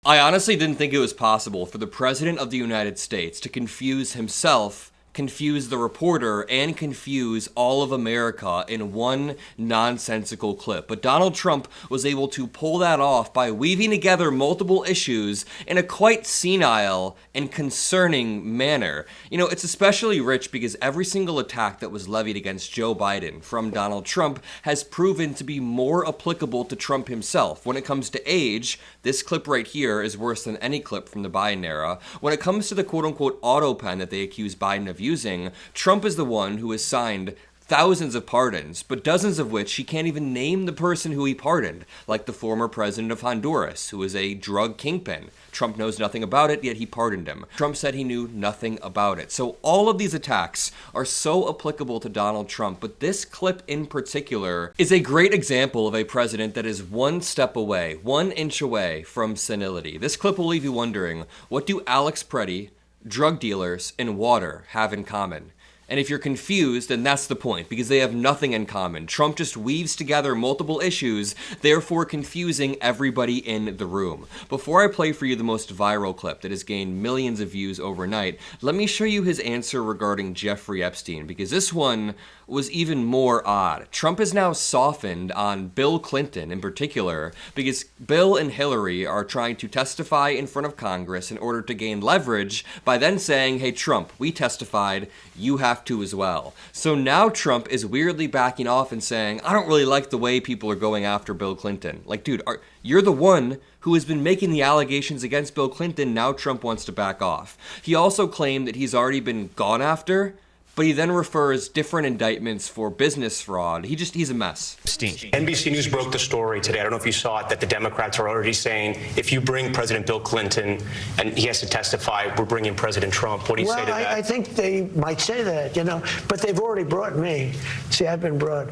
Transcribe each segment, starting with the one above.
I honestly didn't think it was possible for the President of the United States to confuse himself, confuse the reporter, and confuse all of America in one nonsensical clip. But Donald Trump was able to pull that off by weaving together multiple issues in a quite senile and concerning manner. You know, it's especially rich because every single attack that was levied against Joe Biden from Donald Trump has proven to be more applicable to Trump himself. When it comes to age, this clip right here is worse than any clip from the Biden era. When it comes to the quote-unquote auto pen that they accuse Biden of using, Trump is the one who has signed thousands of pardons, but dozens of which he can't even name the person who he pardoned, like the former president of Honduras, who is a drug kingpin. Trump knows nothing about it, yet he pardoned him. Trump said he knew nothing about it. So all of these attacks are so applicable to Donald Trump, but this clip in particular is a great example of a president that is one step away, 1 inch away from senility. This clip will leave you wondering, what do Alex Preddy, drug dealers, and water have in common? And if you're confused, then that's the point, because they have nothing in common. Trump just weaves together multiple issues, therefore confusing everybody in the room. Before I play for you the most viral clip that has gained millions of views overnight, let me show you his answer regarding Jeffrey Epstein, because this one was even more odd. Trump has now softened on Bill Clinton in particular, because Bill and Hillary are trying to testify in front of Congress in order to gain leverage by then saying, hey Trump, we testified, you have to as well. So now Trump is weirdly backing off and saying, I don't really like the way people are going after Bill Clinton. Like, dude, you're the one who has been making the allegations against Bill Clinton. Now Trump wants to back off. He also claimed that he's already been gone after, but he then refers different indictments for business fraud. He's a mess. NBC News broke the story today. I don't know if you saw it, that the Democrats are already saying, if you bring President Bill Clinton and he has to testify, we're bringing President Trump. What do you say to that? I think they might say that, you know, but they've already brought me. See, I've been brought.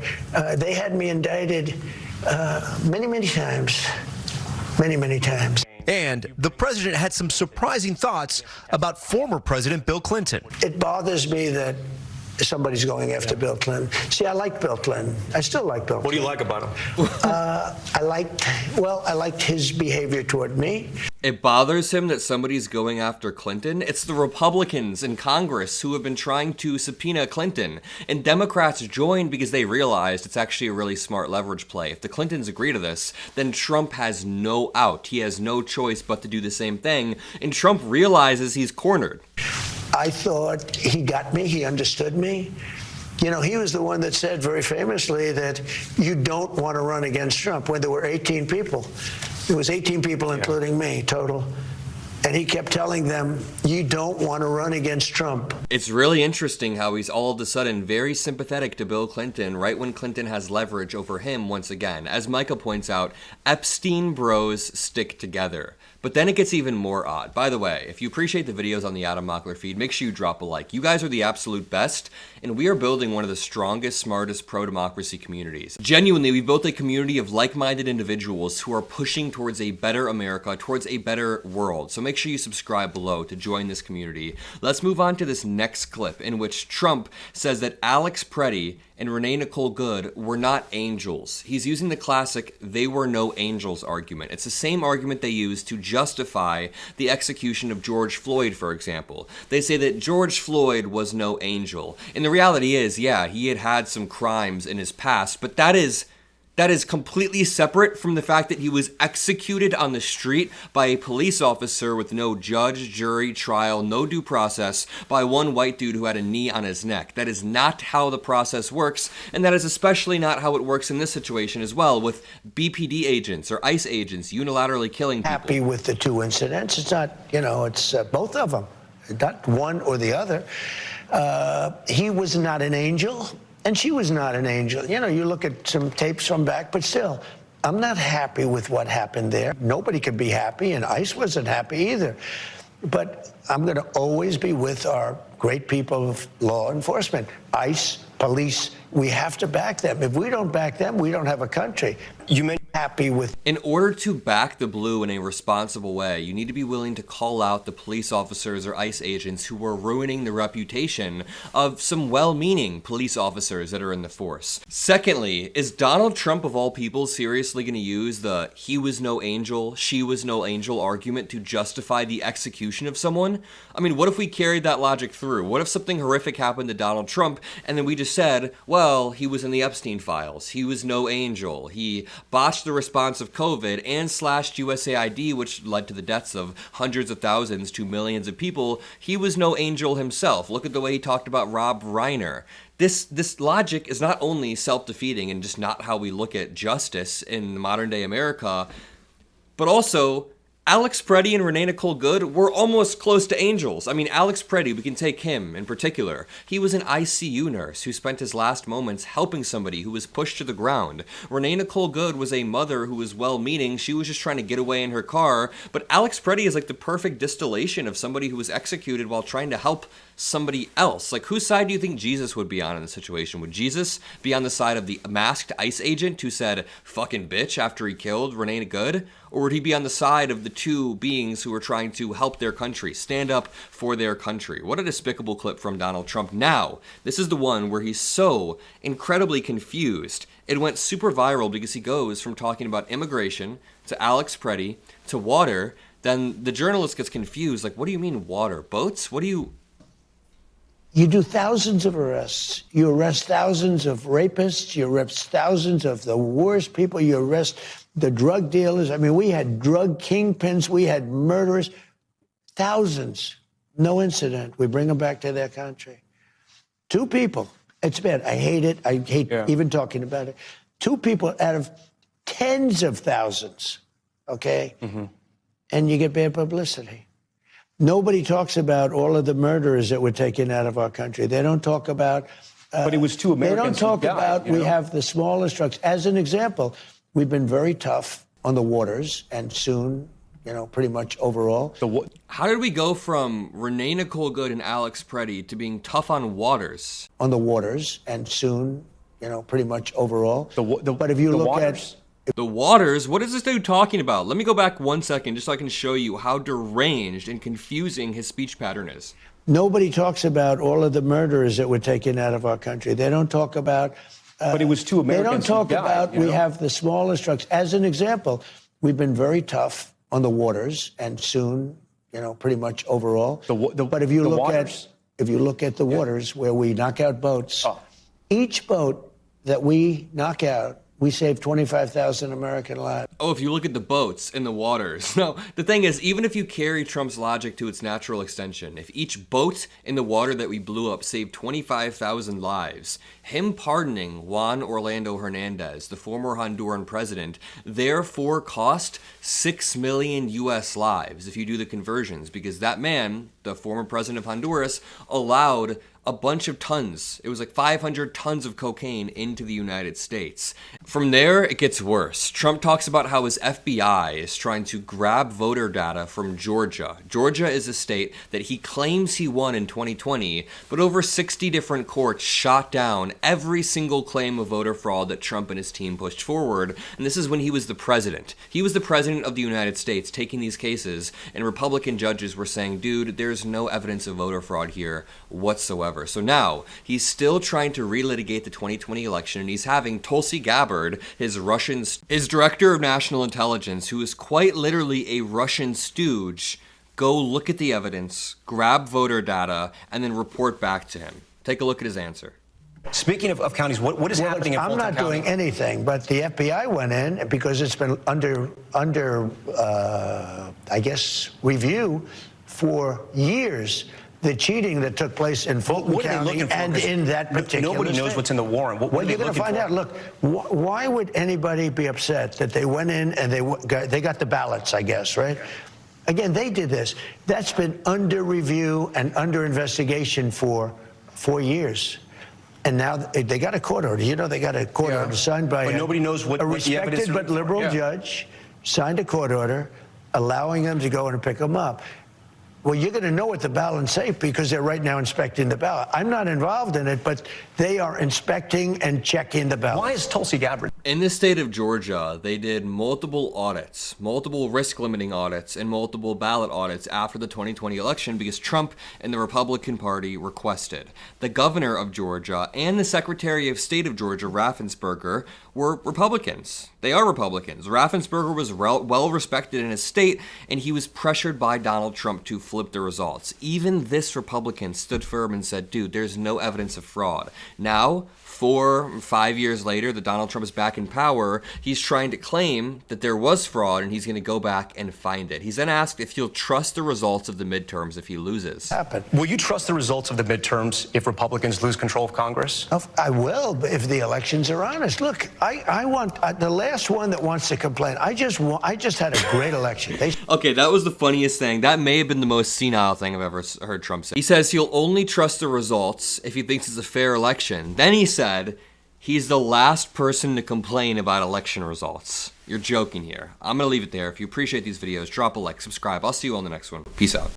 They had me indicted many times. Many times. And the president had some surprising thoughts about former President Bill Clinton. It bothers me that somebody's going after Bill Clinton. See, I like Bill Clinton. I still like Bill Clinton. What do you like about him? I liked his behavior toward me. It bothers him that somebody's going after Clinton. It's the Republicans in Congress who have been trying to subpoena Clinton. And Democrats joined because they realized it's actually a really smart leverage play. If the Clintons agree to this, then Trump has no out. He has no choice but to do the same thing. And Trump realizes he's cornered. I thought he got me. He understood me. You know, he was the one that said very famously that you don't want to run against Trump when there were 18 people. It was 18 people, including me, total. And he kept telling them, you don't want to run against Trump. It's really interesting how he's all of a sudden very sympathetic to Bill Clinton right when Clinton has leverage over him once again. As Micah points out, Epstein bros stick together. But then it gets even more odd. By the way, if you appreciate the videos on the Adam Mockler feed, make sure you drop a like. You guys are the absolute best, and we are building one of the strongest, smartest pro-democracy communities. Genuinely, we built a community of like-minded individuals who are pushing towards a better America, towards a better world. So make sure you subscribe below to join this community. Let's move on to this next clip in which Trump says that Alex Preddy and Renee Nicole Good were not angels. He's using the classic "they were no angels" argument. It's the same argument they use to justify the execution of George Floyd, for example. They say that George Floyd was no angel. And the reality is, yeah, he had some crimes in his past, but that is completely separate from the fact that he was executed on the street by a police officer with no judge, jury, trial, no due process by one white dude who had a knee on his neck. That is not how the process works, and that is especially not how it works in this situation as well, with BPD agents or ICE agents unilaterally killing people. Happy with the two incidents. It's not, you know, it's both of them, not one or the other. He was not an angel. And she was not an angel. You know, you look at some tapes from back, but still, I'm not happy with what happened there. Nobody could be happy, and ICE wasn't happy either. But I'm going to always be with our great people of law enforcement, ICE, police. We have to back them. If we don't back them, we don't have a country. You may happy with. In order to back the blue in a responsible way, you need to be willing to call out the police officers or ICE agents who are ruining the reputation of some well-meaning police officers that are in the force. Secondly, is Donald Trump, of all people, seriously going to use the "he was no angel, she was no angel" argument to justify the execution of someone? I mean, what if we carried that logic through? What if something horrific happened to Donald Trump and then we just said, well, he was in the Epstein files, he was no angel, he botched the response of COVID and slashed USAID, which led to the deaths of hundreds of thousands to millions of people. He was no angel himself. Look at the way he talked about Rob Reiner. This logic is not only self-defeating and just not how we look at justice in modern day America, but also Alex Preddy and Renee Nicole Good were almost close to angels. I mean, Alex Preddy, we can take him in particular. He was an ICU nurse who spent his last moments helping somebody who was pushed to the ground. Renee Nicole Good was a mother who was well-meaning. She was just trying to get away in her car. But Alex Preddy is like the perfect distillation of somebody who was executed while trying to help somebody else. Like, whose side do you think Jesus would be on in the situation? Would Jesus be on the side of the masked ICE agent who said, "fucking bitch," after he killed Renee Good? Or would he be on the side of the two beings who were trying to help their country, stand up for their country? What a despicable clip from Donald Trump. Now, this is the one where he's so incredibly confused. It went super viral because he goes from talking about immigration to Alex Preddy to water. Then the journalist gets confused. Like, what do you mean water? Boats? What do you... You do thousands of arrests. You arrest thousands of rapists. You arrest thousands of the worst people. You arrest the drug dealers. I mean, we had drug kingpins. We had murderers. Thousands. No incident. We bring them back to their country. Two people. It's bad. I hate it. I hate even talking about it. Two people out of tens of thousands, okay? Mm-hmm. And you get bad publicity. Nobody talks about all of the murderers that were taken out of our country. They don't talk about... but it was two Americans. They don't talk about, we have the smallest trucks. As an example, we've been very tough on the waters, and soon, pretty much overall. How did we go from Renee Nicole Good and Alex Preddy to being tough on waters? On the waters, and soon, pretty much overall. But if you look at... The waters? What is this dude talking about? Let me go back 1 second just so I can show you how deranged and confusing his speech pattern is. Nobody talks about all of the murderers that were taken out of our country. They don't talk about... but it was two Americans. They don't talk about, we have the smallest trucks. As an example, we've been very tough on the waters, and soon, pretty much overall. But if you look at the waters where we knock out boats, each boat that we knock out, we save 25,000 American lives. Oh, if you look at the boats in the waters. No, the thing is, even if you carry Trump's logic to its natural extension, if each boat in the water that we blew up saved 25,000 lives, him pardoning Juan Orlando Hernandez, the former Honduran president, therefore cost 6 million U.S. lives if you do the conversions, because that man, the former president of Honduras, allowed a bunch of tons. It was like 500 tons of cocaine into the United States. From there, it gets worse. Trump talks about how his FBI is trying to grab voter data from Georgia. Georgia is a state that he claims he won in 2020, but over 60 different courts shot down every single claim of voter fraud that Trump and his team pushed forward. And this is when he was the president. He was the president of the United States taking these cases, and Republican judges were saying, dude, there's no evidence of voter fraud here whatsoever. So now he's still trying to relitigate the 2020 election, and he's having Tulsi Gabbard, his director of national intelligence, who is quite literally a Russian stooge, go look at the evidence, grab voter data, and then report back to him. Take a look at his answer. Speaking of counties, what is happening in Fulton County? I'm not doing anything, but the FBI went in because it's been under I guess, review for years. The cheating that took place in Fulton County and in that particular nobody knows state. What's in the warrant. What you're going to find out. Look, why would anybody be upset that they went in and they got the ballots, I guess, right? Again, they did this. That's been under review and under investigation for 4 years. And now they got a court order. They got a court order signed by nobody knows what a respected but liberal judge, signed a court order allowing them to go in and pick them up. Well, you're going to know what the ballots say because they're right now inspecting the ballot. I'm not involved in it, but they are inspecting and checking the ballot. Why is Tulsi Gabbard? In the state of Georgia, they did multiple audits, multiple risk-limiting audits, and multiple ballot audits after the 2020 election because Trump and the Republican Party requested. The governor of Georgia and the Secretary of State of Georgia, Raffensperger, were Republicans. They are Republicans. Raffensperger was well respected in his state, and he was pressured by Donald Trump to flip the results. Even this Republican stood firm and said, dude, there's no evidence of fraud. Now, 4 or 5 years later that Donald Trump is back in power, he's trying to claim that there was fraud and he's going to go back and find it. He's then asked if he'll trust the results of the midterms if he loses. Will you trust the results of the midterms if Republicans lose control of Congress? I will, but if the elections are honest. Look, I want the last one that wants to complain. I just had a great election. Okay, that was the funniest thing. That may have been the most senile thing I've ever heard Trump say. He says he'll only trust the results if he thinks it's a fair election. Then he said he's the last person to complain about election results. You're joking here. I'm going to leave it there. If you appreciate these videos, drop a like, subscribe. I'll see you on the next one. Peace out.